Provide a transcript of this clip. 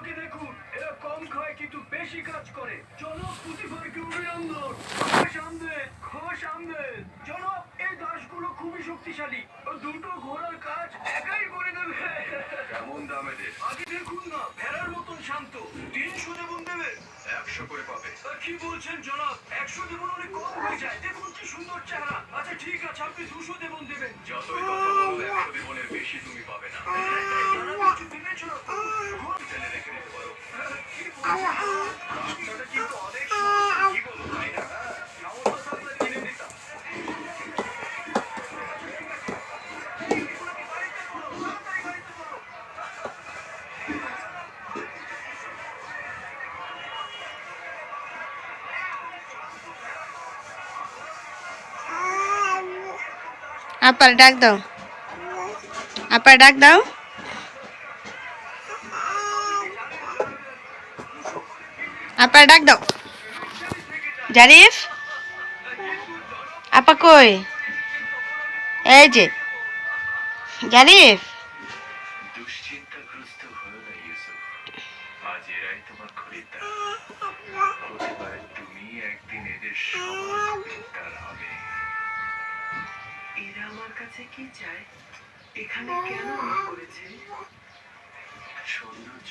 এগুলোকে দেখুন, এরা কম খায় কিন্তু বেশি কাজ করে। জনাব পুতিফারকে উড়ে আনলো। খোশ আমদের। জনাব এই দাসগুলো খুবই শক্তিশালী। দুটো ঘোড়ার কাজ একাই করে দেবে। কেমন দাম এদের? আগে দেখুন না, ভেড়ার মতন শান্ত। 300 দেবন দেবে? 100 করে পাবে। কি বলছেন জনাব? 100 দেবন অনেক কম হয়ে যায়। দেখুন কি সুন্দর চেহারা। আচ্ছা ঠিক আছে, আপনি 200 দেবন দেবেন। যতই কথা বলো, 100 দেবনের বেশি তুমি পাবে না। জনাব কিছু ভেবেছো? হোটেলে রেখে দিতে পারো। কি বলছেন? আপনারা কিন্তু অনেক সস্তা। কি বলো তাই না? সামর্থ্য থাকলে কিনে দিতাম। এগুলোকে বাড়িতে তোলো, তাড়াতাড়ি বাড়িতে তোলো। আপার ডাক দাও, আপার ডাক দাও। আপার ডাক দাও। জারিফ, আপা কই? এই যে জারিফ। দুশ্চিন্তাগ্রস্ত হলো না ইউসুফ। আজ এরাই তোমার খরিদ্দার। হতে পারে তুমি একদিন এদের সমান খরিদ্দার হবে। এরা আমার কাছে কি চায়? এখানে কেন করেছে? সৌন্দর্য